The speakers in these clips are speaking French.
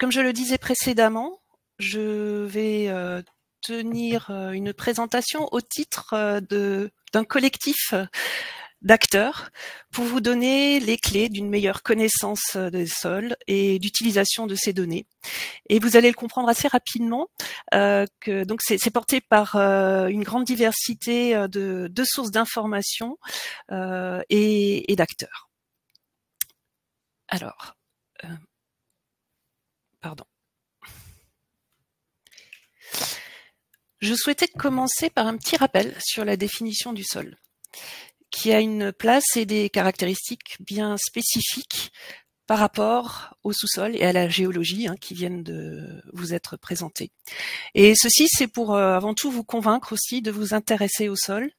comme je le disais précédemment, je vais tenir une présentation au titre d'un collectif d'acteurs pour vous donner les clés d'une meilleure connaissance des sols et d'utilisation de ces données. Et vous allez le comprendre assez rapidement que donc c'est porté par une grande diversité de sources d'informations et d'acteurs. Alors, pardon. Je souhaitais commencer par un petit rappel sur la définition du sol, qui a une place et des caractéristiques bien spécifiques par rapport au sous-sol et à la géologie qui viennent de vous être présentées. Et ceci, c'est pour avant tout vous convaincre aussi de vous intéresser au sol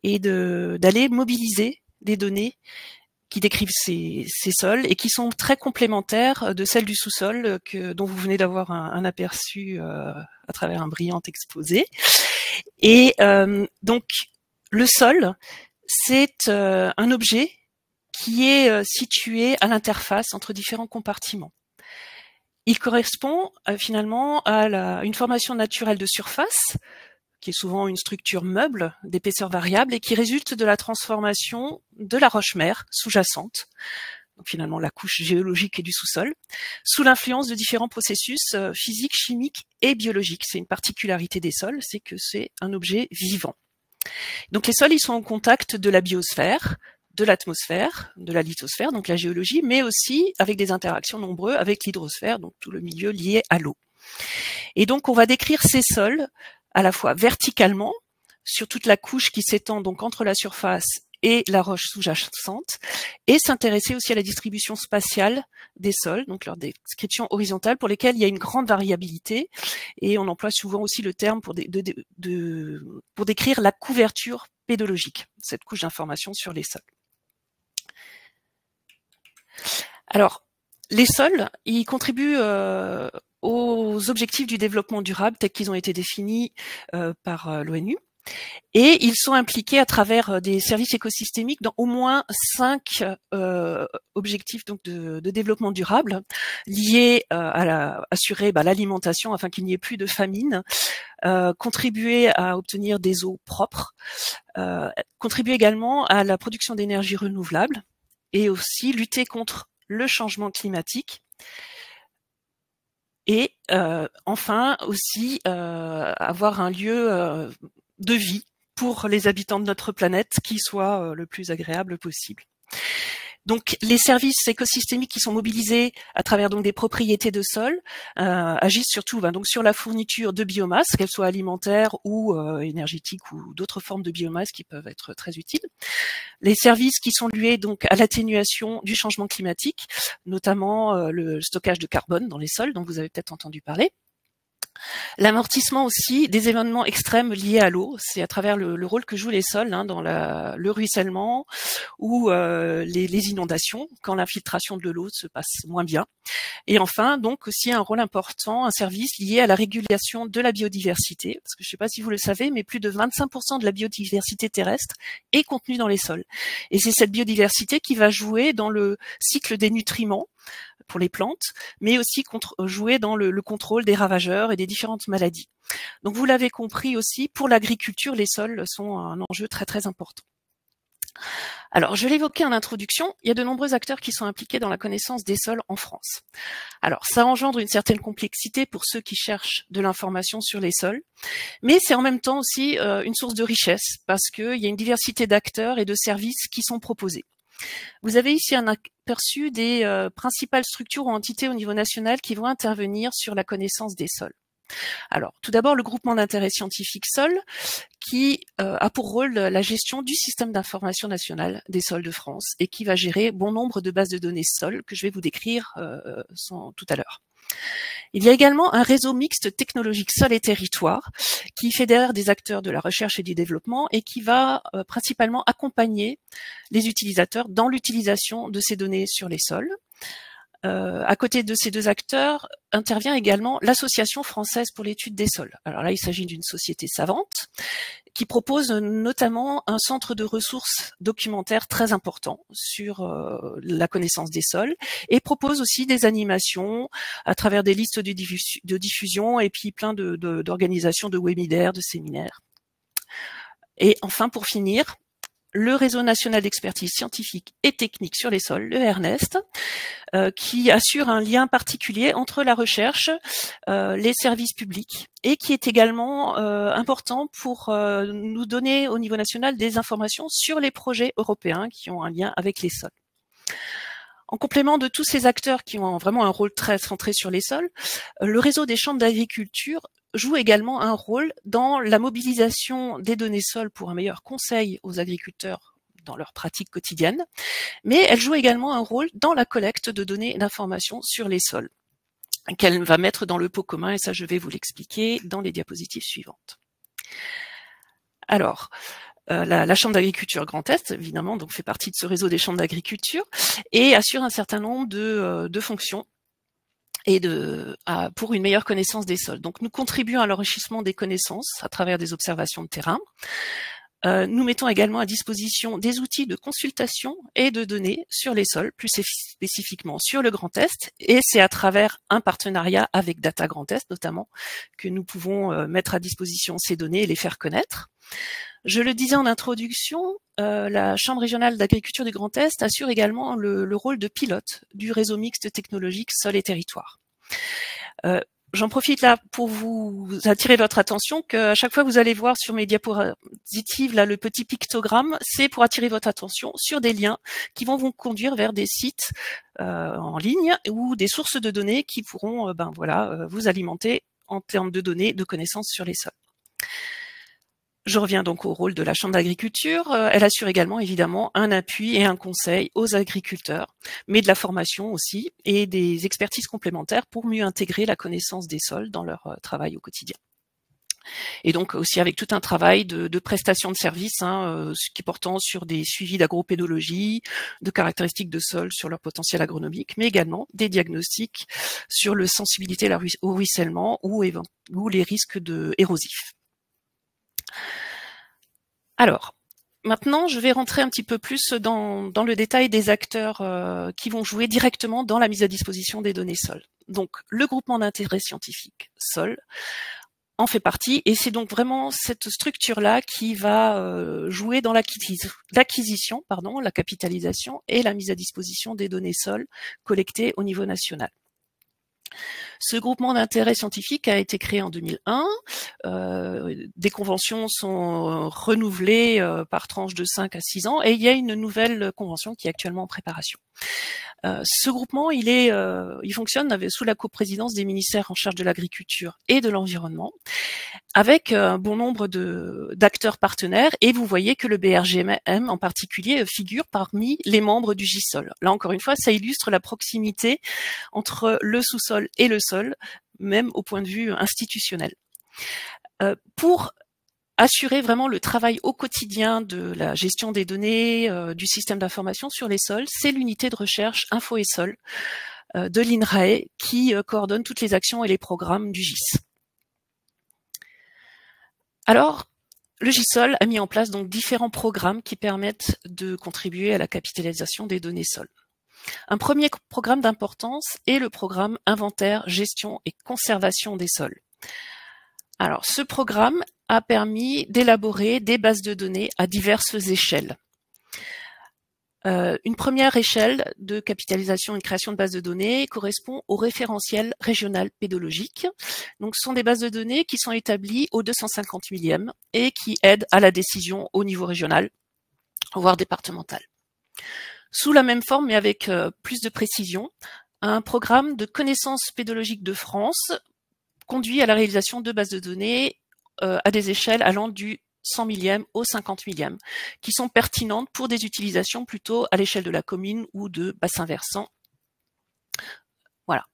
et d'aller mobiliser des données qui décrivent ces sols et qui sont très complémentaires de celles du sous-sol dont vous venez d'avoir un aperçu à travers un brillant exposé. Et donc, le sol, c'est un objet qui est situé à l'interface entre différents compartiments. Il correspond finalement à une formation naturelle de surface, qui est souvent une structure meuble d'épaisseur variable et qui résulte de la transformation de la roche-mère sous-jacente, donc finalement la couche géologique et du sous-sol, sous l'influence de différents processus physiques, chimiques et biologiques. C'est une particularité des sols, c'est que c'est un objet vivant. Donc les sols, ils sont en contact de la biosphère, de l'atmosphère, de la lithosphère, donc la géologie, mais aussi avec des interactions nombreuses avec l'hydrosphère, donc tout le milieu lié à l'eau. Et donc on va décrire ces sols à la fois verticalement, sur toute la couche qui s'étend donc entre la surface et la roche sous-jacente, et s'intéresser aussi à la distribution spatiale des sols, donc leur description horizontale, pour lesquelles il y a une grande variabilité, et on emploie souvent aussi le terme pour décrire la couverture pédologique, cette couche d'information sur les sols. Alors, les sols, ils contribuent aux objectifs du développement durable tels qu'ils ont été définis par l'ONU. Et ils sont impliqués à travers des services écosystémiques dans au moins 5 objectifs donc de développement durable liés à assurer l'alimentation afin qu'il n'y ait plus de famine, contribuer à obtenir des eaux propres, contribuer également à la production d'énergie renouvelable et aussi lutter contre le changement climatique. Et enfin aussi avoir un lieu de vie pour les habitants de notre planète qui soit le plus agréable possible. Donc les services écosystémiques qui sont mobilisés à travers donc des propriétés de sol agissent surtout donc sur la fourniture de biomasse, qu'elle soit alimentaire ou énergétique ou d'autres formes de biomasse qui peuvent être très utiles. Les services qui sont liés donc à l'atténuation du changement climatique, notamment le stockage de carbone dans les sols, dont vous avez peut-être entendu parler. L'amortissement aussi des événements extrêmes liés à l'eau, c'est à travers le rôle que jouent les sols dans le ruissellement ou les inondations, quand l'infiltration de l'eau se passe moins bien. Et enfin, donc aussi un rôle important, un service lié à la régulation de la biodiversité, parce que je ne sais pas si vous le savez, mais plus de 25% de la biodiversité terrestre est contenue dans les sols. Et c'est cette biodiversité qui va jouer dans le cycle des nutriments pour les plantes, mais aussi jouer dans le contrôle des ravageurs et des différentes maladies. Donc vous l'avez compris aussi, pour l'agriculture, les sols sont un enjeu très très important. Alors, je l'évoquais en introduction, il y a de nombreux acteurs qui sont impliqués dans la connaissance des sols en France. Alors, ça engendre une certaine complexité pour ceux qui cherchent de l'information sur les sols, mais c'est en même temps aussi une source de richesse, parce qu'il y a une diversité d'acteurs et de services qui sont proposés. Vous avez ici un aperçu des principales structures ou entités au niveau national qui vont intervenir sur la connaissance des sols. Alors, tout d'abord, le groupement d'intérêt scientifique sol, qui a pour rôle la gestion du système d'information national des sols de France et qui va gérer bon nombre de bases de données sols que je vais vous décrire tout à l'heure. Il y a également un réseau mixte technologique sol et territoire qui fédère des acteurs de la recherche et du développement et qui va principalement accompagner les utilisateurs dans l'utilisation de ces données sur les sols. À côté de ces deux acteurs, intervient également l'Association française pour l'étude des sols. Alors là, il s'agit d'une société savante qui propose notamment un centre de ressources documentaires très important sur la connaissance des sols et propose aussi des animations à travers des listes de diffusion et puis plein d'organisations de webinaires, de séminaires. Et enfin, pour finir, le réseau national d'expertise scientifique et technique sur les sols, le RNEST, qui assure un lien particulier entre la recherche, les services publics, et qui est également important pour nous donner au niveau national des informations sur les projets européens qui ont un lien avec les sols. En complément de tous ces acteurs qui ont vraiment un rôle très centré sur les sols, le réseau des chambres d'agriculture joue également un rôle dans la mobilisation des données sols pour un meilleur conseil aux agriculteurs dans leurs pratiques quotidiennes, mais elle joue également un rôle dans la collecte de données et d'informations sur les sols, qu'elle va mettre dans le pot commun, et ça je vais vous l'expliquer dans les diapositives suivantes. Alors, la Chambre d'agriculture Grand Est, évidemment, donc fait partie de ce réseau des chambres d'agriculture et assure un certain nombre de fonctions et pour une meilleure connaissance des sols. Donc nous contribuons à l'enrichissement des connaissances à travers des observations de terrain. Nous mettons également à disposition des outils de consultation et de données sur les sols, plus spécifiquement sur le Grand Est, et c'est à travers un partenariat avec Data Grand Est notamment que nous pouvons mettre à disposition ces données et les faire connaître. Je le disais en introduction, la Chambre régionale d'agriculture du Grand Est assure également le rôle de pilote du réseau mixte technologique Sol et Territoire. J'en profite là pour vous attirer votre attention qu'à chaque fois que vous allez voir sur mes diapositives là le petit pictogramme, c'est pour attirer votre attention sur des liens qui vont vous conduire vers des sites en ligne ou des sources de données qui pourront vous alimenter en termes de données, de connaissances sur les sols. Je reviens donc au rôle de la Chambre d'agriculture. Elle assure également évidemment un appui et un conseil aux agriculteurs, mais de la formation aussi et des expertises complémentaires pour mieux intégrer la connaissance des sols dans leur travail au quotidien. Et donc aussi avec tout un travail de prestation de services qui portant sur des suivis d'agropédologie, de caractéristiques de sol sur leur potentiel agronomique, mais également des diagnostics sur la sensibilité au ruissellement ou les risques érosifs. Alors, maintenant, je vais rentrer un petit peu plus dans le détail des acteurs qui vont jouer directement dans la mise à disposition des données sols. Donc, le groupement d'intérêt scientifique SOL en fait partie, et c'est donc vraiment cette structure-là qui va jouer dans l'acquisition, la capitalisation et la mise à disposition des données sols collectées au niveau national. Ce groupement d'intérêt scientifique a été créé en 2001. Des conventions sont renouvelées par tranche de 5 à 6 ans et il y a une nouvelle convention qui est actuellement en préparation. Ce groupement, il fonctionne sous la coprésidence des ministères en charge de l'agriculture et de l'environnement, avec un bon nombre d'acteurs partenaires, et vous voyez que le BRGM en particulier figure parmi les membres du GISOL. Là encore une fois, ça illustre la proximité entre le sous-sol et le sol, même au point de vue institutionnel. Pour assurer vraiment le travail au quotidien de la gestion des données, du système d'information sur les sols, c'est l'unité de recherche Info et Sol de l'INRAE qui coordonne toutes les actions et les programmes du GIS. Alors, le GISOL a mis en place donc différents programmes qui permettent de contribuer à la capitalisation des données sols. Un premier programme d'importance est le programme Inventaire, Gestion et Conservation des sols. Alors, ce programme a permis d'élaborer des bases de données à diverses échelles. Une première échelle de capitalisation et de création de bases de données correspond au référentiel régional pédologique. Donc, ce sont des bases de données qui sont établies au 250 millième et qui aident à la décision au niveau régional, voire départemental. Sous la même forme, mais avec plus de précision, un programme de connaissances pédologiques de France conduit à la réalisation de bases de données à des échelles allant du 100 millième au 50 millième, qui sont pertinentes pour des utilisations plutôt à l'échelle de la commune ou de bassins versants. Voilà.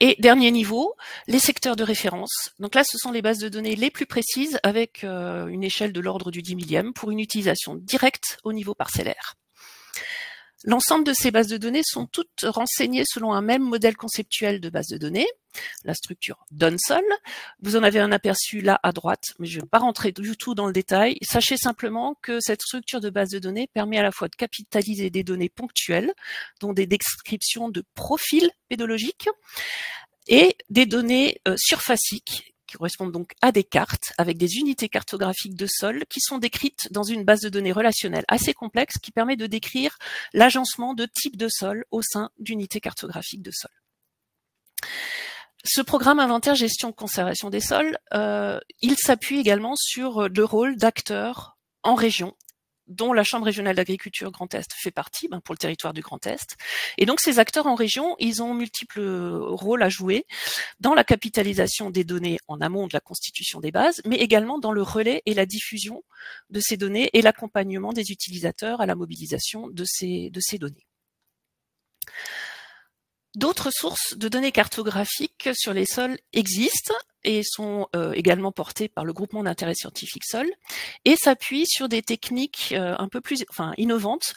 Et dernier niveau, les secteurs de référence. Donc là, ce sont les bases de données les plus précises avec une échelle de l'ordre du 10 millième pour une utilisation directe au niveau parcellaire. L'ensemble de ces bases de données sont toutes renseignées selon un même modèle conceptuel de base de données, la structure DONE-SOL. Vous en avez un aperçu là à droite, mais je ne vais pas rentrer du tout dans le détail. Sachez simplement que cette structure de base de données permet à la fois de capitaliser des données ponctuelles, dont des descriptions de profils pédologiques, et des données surfaciques, qui correspondent donc à des cartes avec des unités cartographiques de sol qui sont décrites dans une base de données relationnelle assez complexe qui permet de décrire l'agencement de types de sol au sein d'unités cartographiques de sol. Ce programme inventaire gestion conservation des sols, il s'appuie également sur le rôle d'acteurs en région, dont la Chambre régionale d'agriculture Grand Est fait partie, pour le territoire du Grand Est. Et donc ces acteurs en région, ils ont multiples rôles à jouer dans la capitalisation des données en amont de la constitution des bases, mais également dans le relais et la diffusion de ces données et l'accompagnement des utilisateurs à la mobilisation de ces données. D'autres sources de données cartographiques sur les sols existent et sont également portées par le groupement d'intérêt scientifique SOL et s'appuient sur des techniques un peu plus innovantes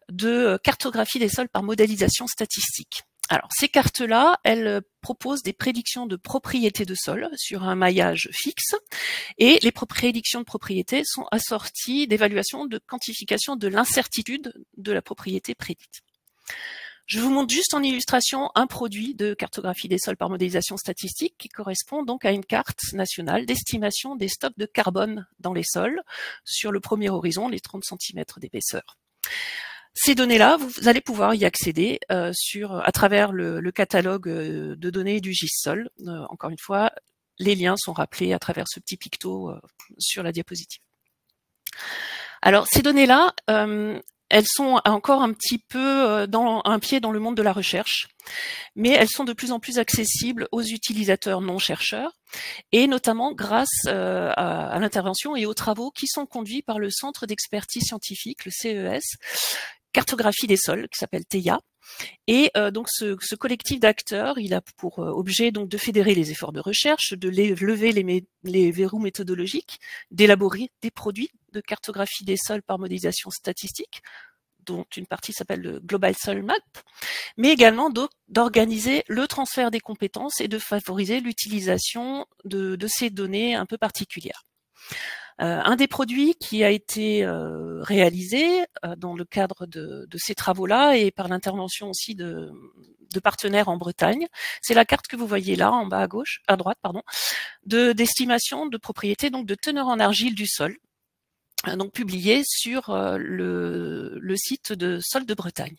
de cartographie des sols par modélisation statistique. Alors, ces cartes-là, elles proposent des prédictions de propriétés de sol sur un maillage fixe et les prédictions de propriété sont assorties d'évaluations de quantification de l'incertitude de la propriété prédite. Je vous montre juste en illustration un produit de cartographie des sols par modélisation statistique qui correspond donc à une carte nationale d'estimation des stocks de carbone dans les sols sur le premier horizon, les 30 cm d'épaisseur. Ces données-là, vous allez pouvoir y accéder à travers le catalogue de données du GIS-SOL. Encore une fois, les liens sont rappelés à travers ce petit picto sur la diapositive. Alors, ces données-là, elles sont encore un petit peu un pied dans le monde de la recherche, mais elles sont de plus en plus accessibles aux utilisateurs non chercheurs, et notamment grâce à l'intervention et aux travaux qui sont conduits par le Centre d'expertise scientifique, le CES, cartographie des sols, qui s'appelle TEIA. Et donc ce collectif d'acteurs, il a pour objet donc de fédérer les efforts de recherche, de lever les verrous méthodologiques, d'élaborer des produits de cartographie des sols par modélisation statistique, dont une partie s'appelle le Global Soil Map, mais également d'organiser le transfert des compétences et de favoriser l'utilisation de ces données un peu particulières. Un des produits qui a été réalisé dans le cadre de ces travaux-là et par l'intervention aussi de partenaires en Bretagne, c'est la carte que vous voyez là en bas à droite, d'estimation de propriété, donc de teneur en argile du sol, donc publiée sur le site de Sols de Bretagne.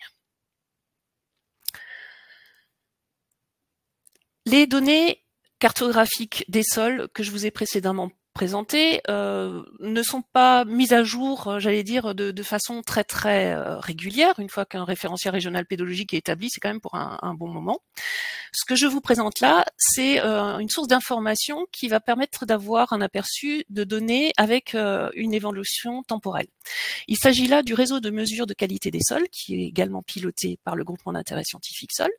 Les données cartographiques des sols que je vous ai précédemment présentées ne sont pas mises à jour, j'allais dire, de façon très régulière. Une fois qu'un référentiel régional pédologique est établi, c'est quand même pour un bon moment. Ce que je vous présente là, c'est une source d'information qui va permettre d'avoir un aperçu de données avec une évolution temporelle. Il s'agit là du réseau de mesure de qualité des sols, qui est également piloté par le groupement d'intérêt scientifique SOL,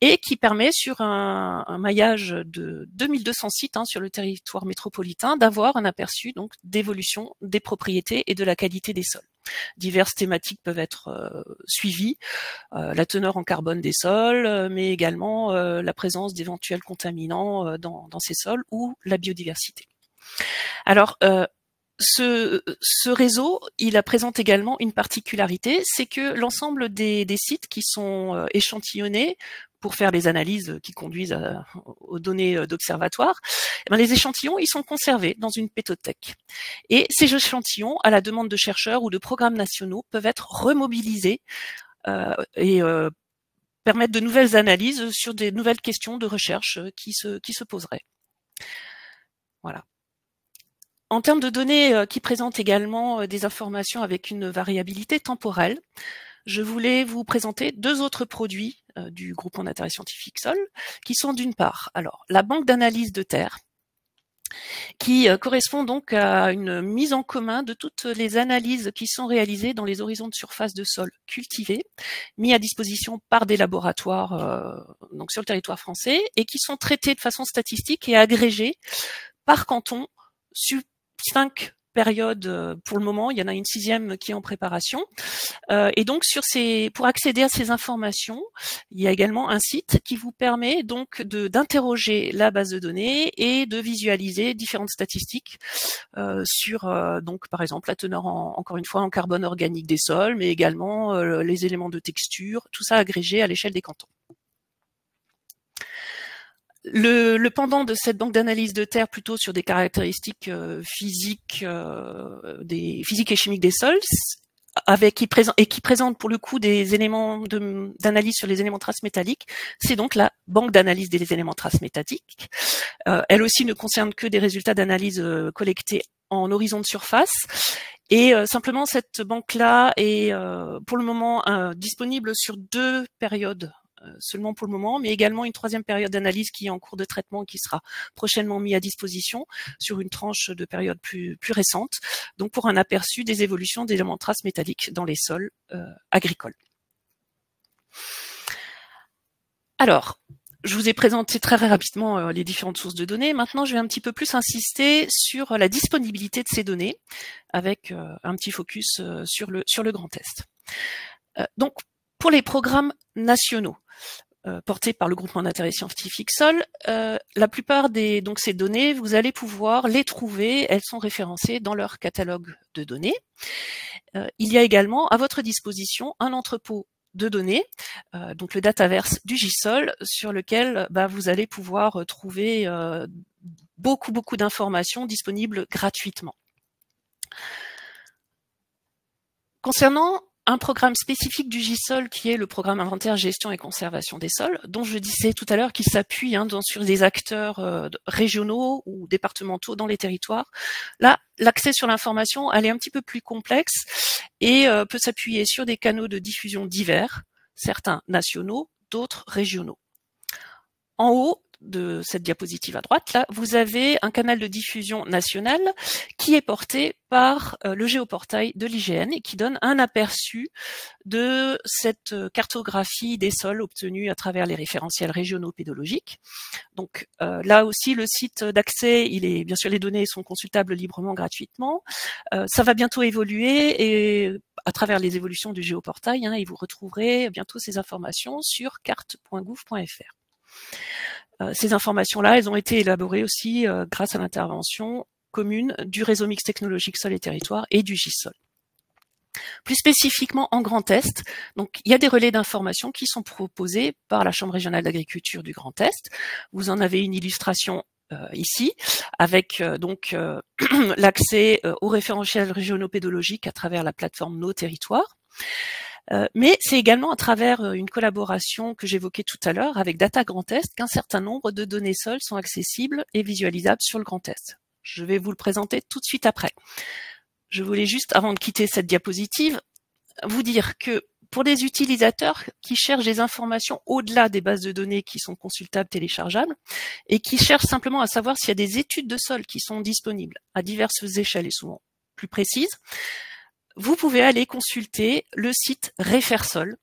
et qui permet sur un maillage de 2200 sites sur le territoire métropolitain d'avoir un aperçu donc d'évolution des propriétés et de la qualité des sols. Diverses thématiques peuvent être suivies, la teneur en carbone des sols, mais également la présence d'éventuels contaminants dans ces sols ou la biodiversité. Alors, ce réseau, il présente également une particularité, c'est que l'ensemble des sites qui sont échantillonnés pour faire les analyses qui conduisent aux données d'observatoire, les échantillons, ils sont conservés dans une pétothèque. Et ces échantillons, à la demande de chercheurs ou de programmes nationaux, peuvent être remobilisés et permettre de nouvelles analyses sur des nouvelles questions de recherche qui se poseraient. Voilà. En termes de données qui présentent également des informations avec une variabilité temporelle, je voulais vous présenter deux autres produits du groupement d'intérêt scientifique SOL, qui sont d'une part, alors la banque d'analyse de terre, qui correspond donc à une mise en commun de toutes les analyses qui sont réalisées dans les horizons de surface de sol cultivés, mis à disposition par des laboratoires donc sur le territoire français, et qui sont traités de façon statistique et agrégés par canton sur 5 périodes pour le moment. Il y en a une 6e qui est en préparation. Et donc pour accéder à ces informations, il y a également un site qui vous permet donc d'interroger la base de données et de visualiser différentes statistiques sur donc par exemple la teneur encore une fois en carbone organique des sols, mais également les éléments de texture, tout ça agrégé à l'échelle des cantons. Le pendant de cette banque d'analyse de terre plutôt sur des caractéristiques physiques et chimiques des sols, qui présente pour le coup des éléments d'analyse sur les éléments traces métalliques, c'est donc la banque d'analyse des éléments traces métalliques. Elle aussi ne concerne que des résultats d'analyse collectés en horizon de surface. Et simplement, cette banque-là est pour le moment disponible sur 2 périodes seulement pour le moment, mais également une 3e période d'analyse qui est en cours de traitement et qui sera prochainement mise à disposition sur une tranche de période plus récente, donc pour un aperçu des évolutions d'éléments traces métalliques dans les sols agricoles. Alors, je vous ai présenté très rapidement les différentes sources de données. Maintenant, je vais un petit peu plus insister sur la disponibilité de ces données avec un petit focus sur le Grand Est. Donc, pour les programmes nationaux portés par le groupement d'intérêt scientifique SOL, la plupart donc ces données, vous allez pouvoir les trouver, elles sont référencées dans leur catalogue de données. Il y a également à votre disposition un entrepôt de données, donc le Dataverse du GISOL, sur lequel vous allez pouvoir trouver beaucoup d'informations disponibles gratuitement. Concernant un programme spécifique du GISOL qui est le programme inventaire, gestion et conservation des sols, dont je disais tout à l'heure qu'il s'appuie sur des acteurs régionaux ou départementaux dans les territoires. Là, l'accès sur l'information, elle est un petit peu plus complexe et peut s'appuyer sur des canaux de diffusion divers, certains nationaux, d'autres régionaux. En haut de cette diapositive à droite, là, vous avez un canal de diffusion national qui est porté par le géoportail de l'IGN et qui donne un aperçu de cette cartographie des sols obtenue à travers les référentiels régionaux pédologiques. Donc là aussi, le site d'accès, bien sûr, les données sont consultables librement, gratuitement. Ça va bientôt évoluer et à travers les évolutions du géoportail, et vous retrouverez bientôt ces informations sur carte.gouv.fr. Ces informations-là, elles ont été élaborées aussi grâce à l'intervention commune du réseau mixte technologique Sol et Territoire et du GISOL. Plus spécifiquement en Grand Est, donc il y a des relais d'information qui sont proposés par la Chambre régionale d'agriculture du Grand Est. Vous en avez une illustration ici, avec donc l'accès aux référentiels régionaux pédologiques à travers la plateforme Nos Territoires. Mais c'est également à travers une collaboration que j'évoquais tout à l'heure avec Data Grand Est qu'un certain nombre de données sols sont accessibles et visualisables sur le Grand Est. Je vais vous le présenter tout de suite après. Je voulais juste, avant de quitter cette diapositive, vous dire que pour les utilisateurs qui cherchent des informations au-delà des bases de données qui sont consultables, téléchargeables, et qui cherchent simplement à savoir s'il y a des études de sol qui sont disponibles à diverses échelles et souvent plus précises, vous pouvez aller consulter le site Réfersol,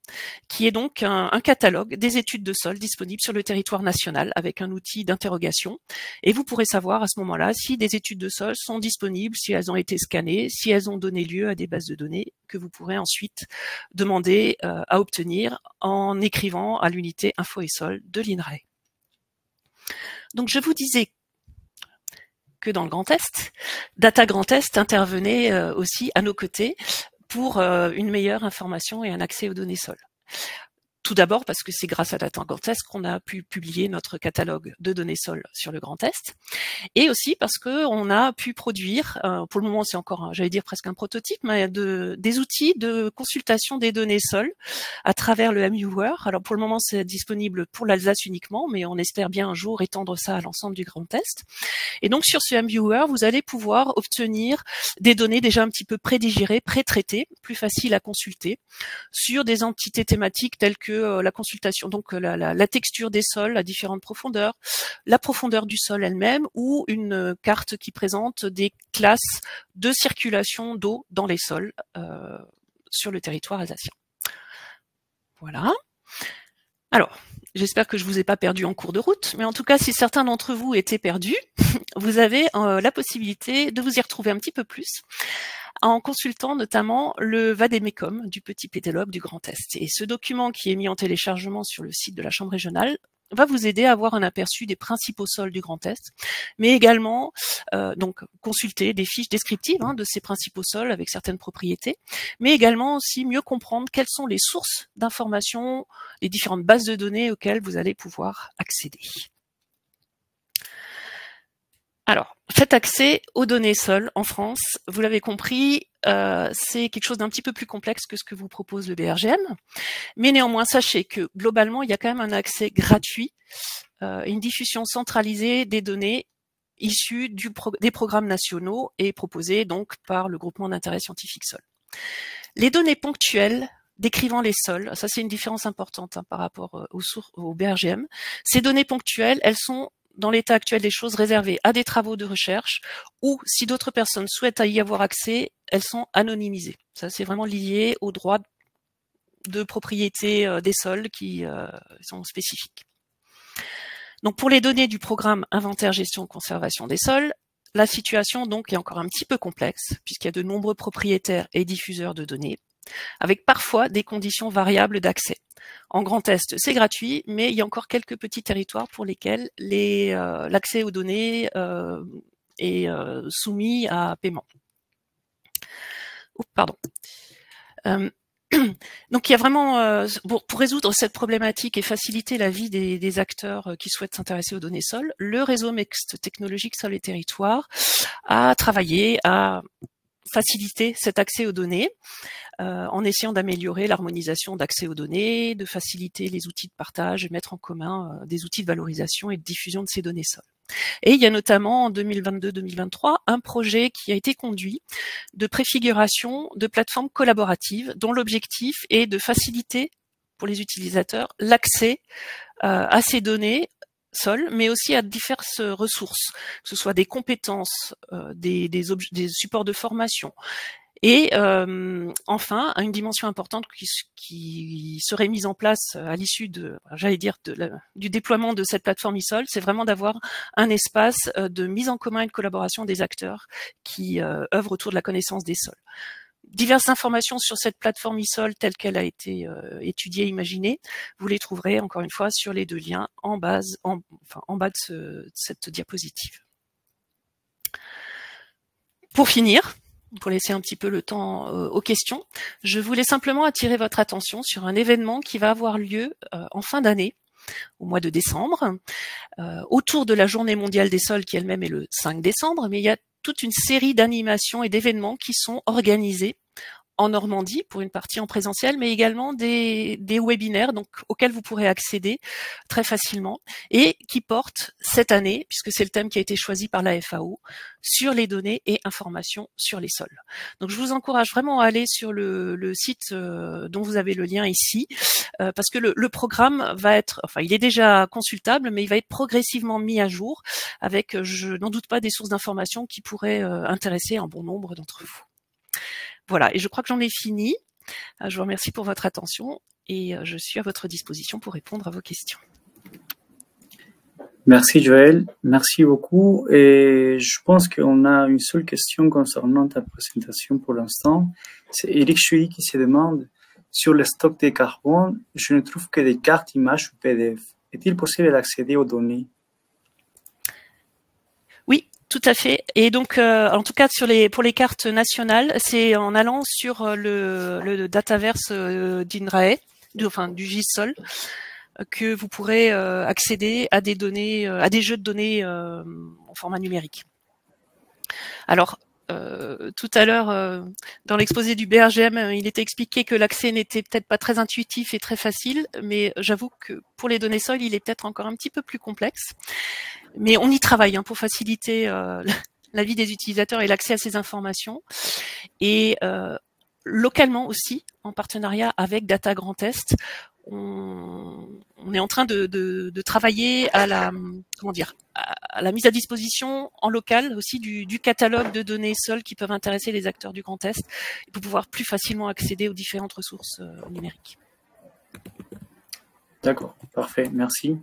qui est donc un catalogue des études de sol disponibles sur le territoire national avec un outil d'interrogation. Et vous pourrez savoir à ce moment-là si des études de sol sont disponibles, si elles ont été scannées, si elles ont donné lieu à des bases de données que vous pourrez ensuite demander à obtenir en écrivant à l'unité Info et Sol de l'INRAE. Donc je vous disais que dans le Grand Est, Data Grand Est intervenait aussi à nos côtés pour une meilleure information et un accès aux données sols. Tout d'abord parce que c'est grâce à Data Grand Est qu'on a pu publier notre catalogue de données sols sur le Grand Est, et aussi parce que on a pu produire, pour le moment c'est encore, j'allais dire presque un prototype, mais des outils de consultation des données sols à travers le MViewer. Alors pour le moment c'est disponible pour l'Alsace uniquement, mais on espère bien un jour étendre ça à l'ensemble du Grand Est. Et donc sur ce MViewer, vous allez pouvoir obtenir des données déjà un petit peu prédigérées, pré-traitées, plus faciles à consulter, sur des entités thématiques telles que la consultation, donc la texture des sols à différentes profondeurs, la profondeur du sol elle-même, ou une carte qui présente des classes de circulation d'eau dans les sols sur le territoire alsacien. Voilà. Alors, J'espère que je vous ai pas perdu en cours de route, mais en tout cas, si certains d'entre vous étaient perdus, vous avez la possibilité de vous y retrouver un petit peu plus en consultant notamment le Vademecum du petit pédologue du Grand Est. Et ce document qui est mis en téléchargement sur le site de la Chambre régionale va vous aider à avoir un aperçu des principaux sols du Grand Est, mais également donc consulter des fiches descriptives de ces principaux sols avec certaines propriétés, mais également aussi mieux comprendre quelles sont les sources d'informations, les différentes bases de données auxquelles vous allez pouvoir accéder. Alors, faites accès aux données sols en France. Vous l'avez compris, c'est quelque chose d'un petit peu plus complexe que ce que vous propose le BRGM. Mais néanmoins, sachez que globalement, il y a quand même un accès gratuit, une diffusion centralisée des données issues des programmes nationaux et proposées donc par le groupement d'intérêt scientifique Sol. Les données ponctuelles décrivant les sols, ça c'est une différence importante par rapport au BRGM. Ces données ponctuelles, elles sont dans l'état actuel des choses réservées à des travaux de recherche ou si d'autres personnes souhaitent y avoir accès, elles sont anonymisées. Ça c'est vraiment lié aux droits de propriété des sols qui sont spécifiques. Donc pour les données du programme Inventaire, Gestion, Conservation des sols, la situation donc est encore un petit peu complexe puisqu'il y a de nombreux propriétaires et diffuseurs de données, avec parfois des conditions variables d'accès. En Grand Est, c'est gratuit, mais il y a encore quelques petits territoires pour lesquels l'accès aux données est soumis à paiement. Pardon. Donc il y a vraiment, pour résoudre cette problématique et faciliter la vie des acteurs qui souhaitent s'intéresser aux données sols, le réseau mixte technologique Sol et Territoire a travaillé à faciliter cet accès aux données en essayant d'améliorer l'harmonisation d'accès aux données, de faciliter les outils de partage et mettre en commun des outils de valorisation et de diffusion de ces données sols. Et il y a notamment en 2022-2023 un projet qui a été conduit de préfiguration de plateformes collaboratives dont l'objectif est de faciliter pour les utilisateurs l'accès à ces données sol, mais aussi à diverses ressources, que ce soit des compétences, des supports de formation. Et enfin, une dimension importante qui serait mise en place à l'issue du déploiement de cette plateforme eSol, c'est vraiment d'avoir un espace de mise en commun et de collaboration des acteurs qui œuvrent autour de la connaissance des sols. Diverses informations sur cette plateforme eSol telle qu'elle a été étudiée et imaginée, vous les trouverez encore une fois sur les deux liens en bas de cette diapositive. Pour finir, pour laisser un petit peu le temps aux questions, je voulais simplement attirer votre attention sur un événement qui va avoir lieu en fin d'année, au mois de décembre, autour de la Journée mondiale des sols qui elle-même est le 5 décembre, mais il y a toute une série d'animations et d'événements qui sont organisés en Normandie pour une partie en présentiel, mais également des webinaires donc auxquels vous pourrez accéder très facilement et qui portent cette année, puisque c'est le thème qui a été choisi par la FAO, sur les données et informations sur les sols. Donc je vous encourage vraiment à aller sur le site dont vous avez le lien ici, parce que le programme va être, enfin il est déjà consultable, mais il va être progressivement mis à jour avec, je n'en doute pas, des sources d'informations qui pourraient intéresser un bon nombre d'entre vous. Voilà, et je crois que j'en ai fini. Je vous remercie pour votre attention et je suis à votre disposition pour répondre à vos questions. Merci Joël, merci beaucoup. Et je pense qu'on a une seule question concernant ta présentation pour l'instant. C'est Eric Chouy qui se demande, sur le stock de carbone, je ne trouve que des cartes images ou PDF. Est-il possible d'accéder aux données? Oui, tout à fait. Et donc, en tout cas, pour les cartes nationales, c'est en allant sur le Dataverse d'INRAE, du GISOL, que vous pourrez accéder à des données, à des jeux de données en format numérique. Alors, tout à l'heure, dans l'exposé du BRGM, il était expliqué que l'accès n'était peut-être pas très intuitif et très facile, mais j'avoue que pour les données sols, il est peut-être encore un petit peu plus complexe. Mais on y travaille pour faciliter la vie des utilisateurs et l'accès à ces informations. Et localement aussi, en partenariat avec Data Grand Est, on est en train de travailler à la mise à disposition en local aussi du catalogue de données sols qui peuvent intéresser les acteurs du Grand Est pour pouvoir plus facilement accéder aux différentes ressources numériques. D'accord, parfait, merci.